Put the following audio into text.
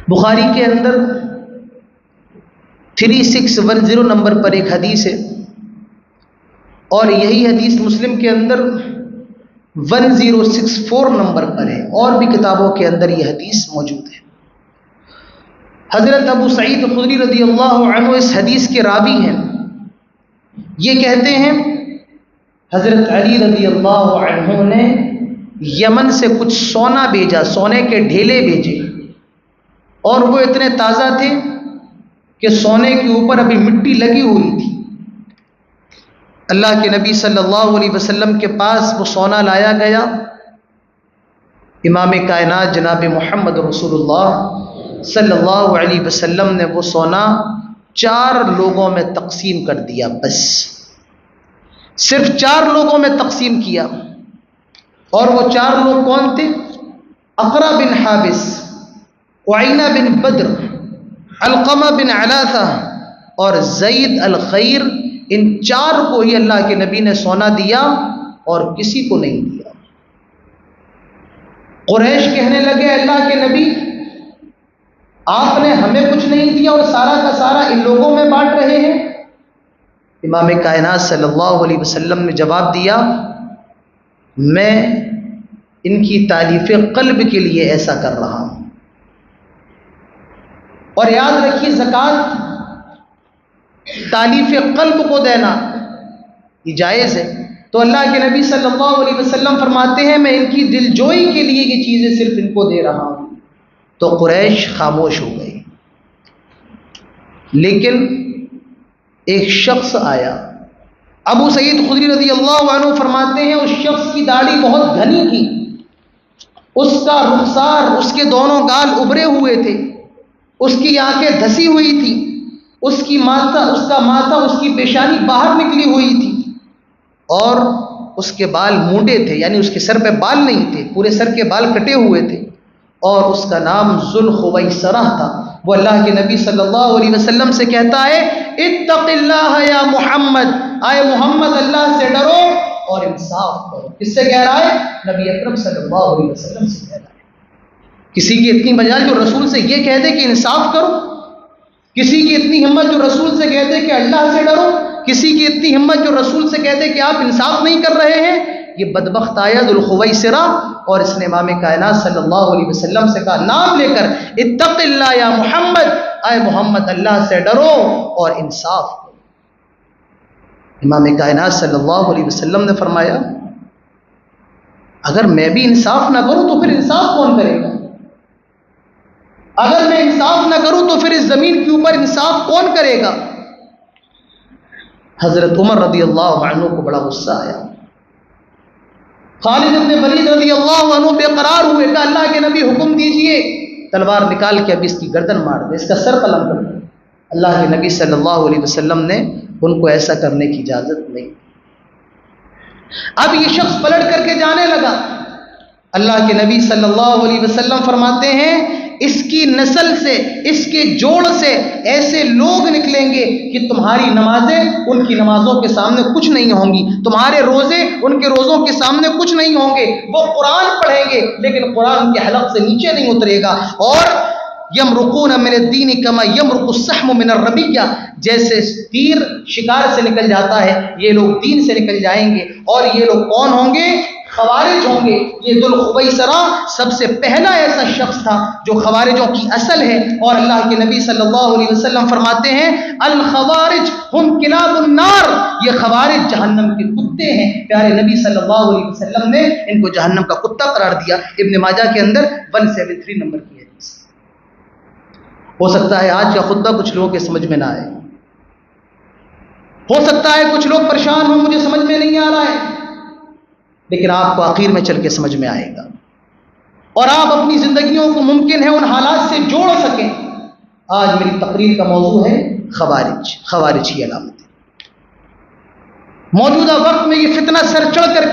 بخاری کے اندر 3610 نمبر پر ایک حدیث ہے، اور یہی حدیث مسلم کے اندر 1064 نمبر پر ہے، اور بھی کتابوں کے اندر یہ حدیث موجود ہے۔ حضرت ابو سعید خدری رضی اللہ عنہ اس حدیث کے راوی ہیں۔ یہ کہتے ہیں حضرت علی رضی اللہ عنہ نے یمن سے کچھ سونا بھیجا، سونے کے ڈھیلے بھیجے، اور وہ اتنے تازہ تھے کہ سونے کے اوپر ابھی مٹی لگی ہوئی تھی۔ اللہ کے نبی صلی اللہ علیہ وسلم کے پاس وہ سونا لایا گیا۔ امام کائنات جناب محمد رسول اللہ صلی اللہ علیہ وسلم نے وہ سونا 4 لوگوں میں تقسیم کر دیا، بس صرف 4 لوگوں میں تقسیم کیا۔ اور وہ 4 لوگ کون تھے؟ اقرا بن حابس، عینہ بن بدر، علقمہ بن علاثہ اور زید الخیر۔ ان 4 کو ہی اللہ کے نبی نے سونا دیا اور کسی کو نہیں دیا۔ قریش کہنے لگے اللہ کے نبی آپ نے ہمیں کچھ نہیں دیا اور سارا کا سارا ان لوگوں میں بانٹ رہے ہیں۔ امام کائنات صلی اللہ علیہ وسلم نے جواب دیا میں ان کی تالیف قلب کے لیے ایسا کر رہا ہوں۔ اور یاد رکھیے زکوٰۃ تالیف قلب کو دینا یہ جائز ہے، تو اللہ کے نبی صلی اللہ علیہ وسلم فرماتے ہیں میں ان کی دل جوئی کے لیے یہ چیزیں صرف ان کو دے رہا ہوں۔ تو قریش خاموش ہو گئی، لیکن ایک شخص آیا۔ ابو سعید خدری رضی اللہ عنہ فرماتے ہیں اس شخص کی داڑھی بہت گھنی تھی، اس کا رخسار، اس کے دونوں گال ابھرے ہوئے تھے، اس کی آنکھیں دھسی ہوئی تھی، اس کا ماتھا اس کی پیشانی باہر نکلی ہوئی تھی، اور اس کے بال مونڈے تھے، یعنی اس کے سر پہ بال نہیں تھے، پورے سر کے بال کٹے ہوئے تھے، اور اس کا نام ذوالخویسرہ تھا۔ وہ اللہ کے نبی صلی اللہ علیہ وسلم سے کہتا ہے اتق اللہ یا محمد، آئے محمد اللہ سے ڈرو اور انصاف کرو۔ کس سے کہہ رہا ہے؟ نبی اکرم صلی اللہ علیہ وسلم سے کہہ رہا ہے۔ کسی کی اتنی مجال جو رسول سے یہ کہہ دے کہ انصاف کرو، کسی کی اتنی ہمت جو رسول سے کہہ دے کہ اللہ سے ڈرو، کسی کی اتنی ہمت جو رسول سے کہہ دے کہ آپ انصاف نہیں کر رہے ہیں، یہ بدبخت آیا ذوالخویسرہ، اور اس نے امام کائنات صلی اللہ علیہ وسلم سے کہا نام لے کر اتق اللہ یا محمد، اے محمد اللہ سے ڈرو اور انصاف کرو۔ امام کائنات صلی اللہ علیہ وسلم نے فرمایا اگر میں بھی انصاف نہ کروں تو پھر انصاف کون کرے گا؟ اگر میں انصاف نہ کروں تو پھر اس زمین کے اوپر انصاف کون کرے گا؟ حضرت عمر رضی اللہ عنہ کو بڑا غصہ آیا۔ خالد بن ولید رضی اللہ عنہ بے قرار ہوئے، کہا اللہ کے نبی حکم دیجئے تلوار نکال کے اب اس کی گردن مار دے، اس کا سر قلم کر دے۔ اللہ کے نبی صلی اللہ علیہ وسلم نے ان کو ایسا کرنے کی اجازت نہیں۔ اب یہ شخص پلٹ کر کے جانے لگا۔ اللہ کے نبی صلی اللہ علیہ وسلم فرماتے ہیں اس کی نسل سے، اس کے جوڑ سے ایسے لوگ نکلیں گے کہ تمہاری نمازیں ان کی نمازوں کے سامنے کچھ نہیں ہوں گی، تمہارے روزے ان کے روزوں کے سامنے کچھ نہیں ہوں گے، وہ قرآن پڑھیں گے لیکن قرآن کے حلق سے نیچے نہیں اترے گا، اور یمرقون من الدین کما یمرق السحم من الرمیہ، جیسے تیر شکار سے نکل جاتا ہے یہ لوگ دین سے نکل جائیں گے۔ اور یہ لوگ کون ہوں گے؟ خوارج ہوں گے۔ یہ ذوالخویسرہ سب سے پہلا ایسا شخص تھا جو خوارجوں کی اصل ہے، اور اللہ کے نبی صلی اللہ علیہ وسلم فرماتے ہیں الخوارج ہم کلاب النار، یہ خوارج جہنم کے کتے ہیں۔ پیارے نبی صلی اللہ علیہ وسلم نے ان کو جہنم کا کتا قرار دیا۔ ابن ماجہ کے اندر 173 نمبر کی حدیث۔ ہو سکتا ہے آج کا خطبہ کچھ لوگوں کے سمجھ میں نہ آئے، ہو سکتا ہے کچھ لوگ پریشان ہوں مجھے سمجھ میں نہیں آ رہا ہے، لیکن آپ کو آخر میں چل کے سمجھ میں آئے گا، اور آپ اپنی زندگیوں کو ممکن ہے ان حالات سے جوڑ سکیں۔ آج میری تقریر کا موضوع ہے خوارج کی علامتیں۔ موجودہ وقت میں یہ فتنہ سر چڑھ کر کے